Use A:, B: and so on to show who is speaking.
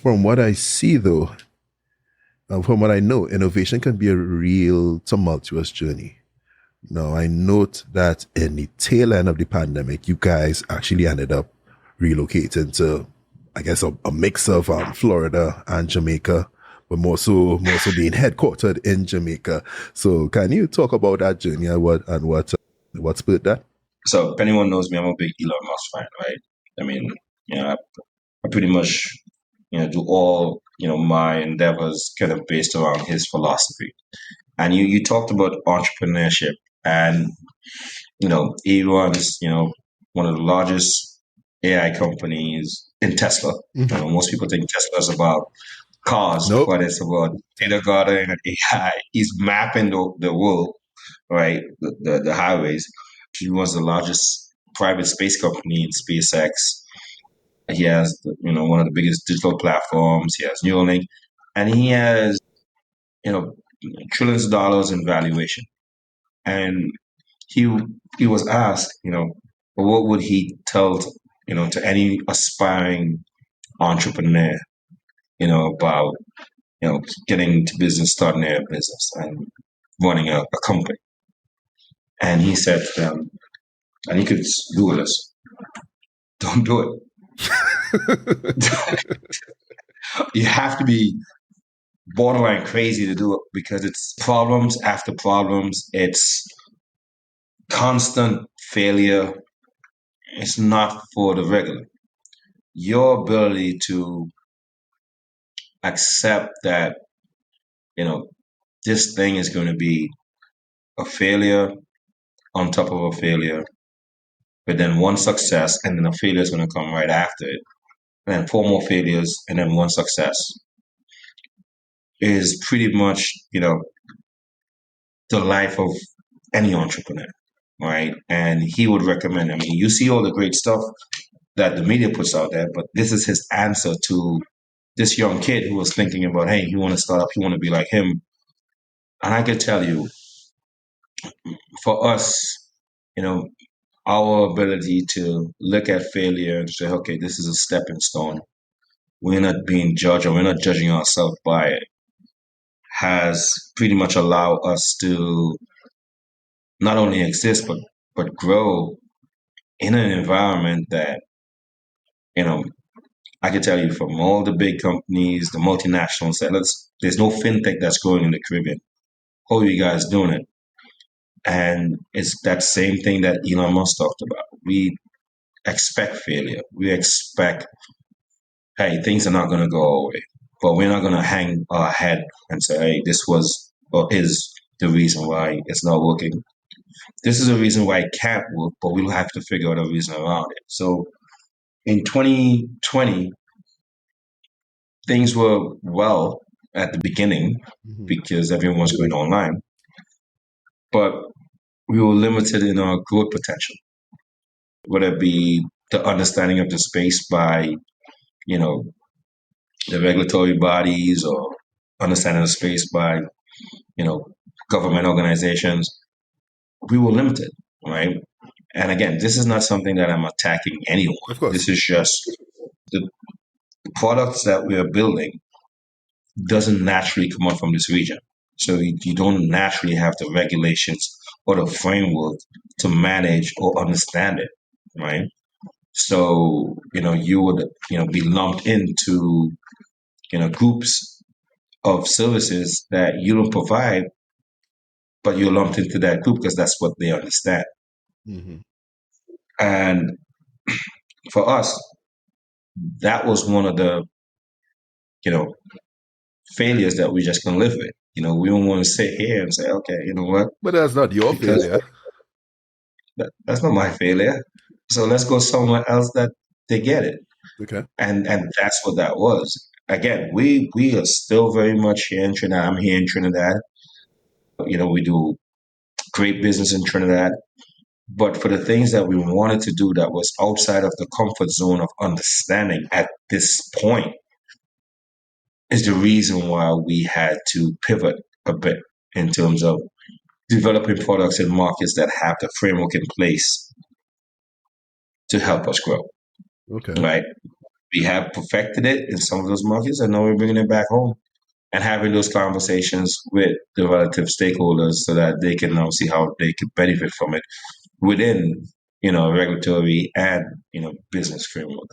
A: From what I see, though, from what I know, innovation can be a real tumultuous journey. Now, I note that in the tail end of the pandemic, you guys actually ended up relocating to, I guess, a mix of Florida and Jamaica, but more so being headquartered in Jamaica. So, can you talk about that journey and what spurred that?
B: So if anyone knows me, I'm a big Elon Musk fan, right? I mean, I pretty much, do all, my endeavors kind of based around his philosophy. And you talked about entrepreneurship, and, he runs, one of the largest AI companies in Tesla.
A: Mm-hmm.
B: Most people think Tesla is about cars,
A: Nope.
B: but it's about kindergarten and AI. He's mapping the world, right? The highways. He was the largest private space company in SpaceX. He has, one of the biggest digital platforms. He has Neuralink, and he has, you know, trillions of dollars in valuation. And he he was asked, what would he tell, to any aspiring entrepreneur, about, getting into business, starting their business, and running a company. And he said to them, and he could do this, don't do it. You have to be borderline crazy to do it because it's problems after problems. It's constant failure. It's not for the regular. Your ability to accept that, you know, this thing is going to be a failure on top of a failure, but then one success, and then a failure is going to come right after it, and then four more failures, and then one success is pretty much, the life of any entrepreneur, right? And he would recommend, I mean, you see all the great stuff that the media puts out there, but this is his answer to this young kid who was thinking about, hey, he want to start up, he want to be like him. And I can tell you, for us, you know, our ability to look at failure and say, okay, this is a stepping stone. We're not being judged or we're not judging ourselves by it, has pretty much allowed us to not only exist but grow in an environment that, you know, I can tell you from all the big companies, the multinational sellers, there's no fintech that's growing in the Caribbean. How are you guys doing it? And it's that same thing that Elon Musk talked about. We expect failure. We expect, hey, things are not going to go our way, but we're not going to hang our head and say, hey, this was or is the reason why it's not working. This is a reason why it can't work, but we'll have to figure out a reason around it. So in 2020, things were well at the beginning
A: Mm-hmm.
B: because everyone was going online, but we were limited in our growth potential, whether it be the understanding of the space by, you know, the regulatory bodies or understanding the space by, you know, government organizations. We were limited, right? And again, this is not something that I'm attacking anyone.
A: Of course.
B: This is just the products that we are building doesn't naturally come out from this region. So you don't naturally have the regulations or the framework to manage or understand it, right? So, you would, be lumped into, groups of services that you don't provide, but you're lumped into that group because that's what they understand.
A: Mm-hmm.
B: And for us, that was one of the, you know, failures that we just can live with. We don't want to sit here and say, okay, you know what?
A: But that's not your
B: Because
A: failure.
B: that's not my failure. So let's go somewhere else that they get it.
A: Okay.
B: And that's what that was. Again, we are still very much here in Trinidad. I'm here in Trinidad. We do great business in Trinidad. But for the things that we wanted to do that was outside of the comfort zone of understanding at this point is the reason why we had to pivot a bit in terms of developing products in markets that have the framework in place to help us grow,
A: Okay.
B: right? We have perfected it in some of those markets, and now we're bringing it back home and having those conversations with the relative stakeholders so that they can now see how they can benefit from it within, regulatory and, business framework.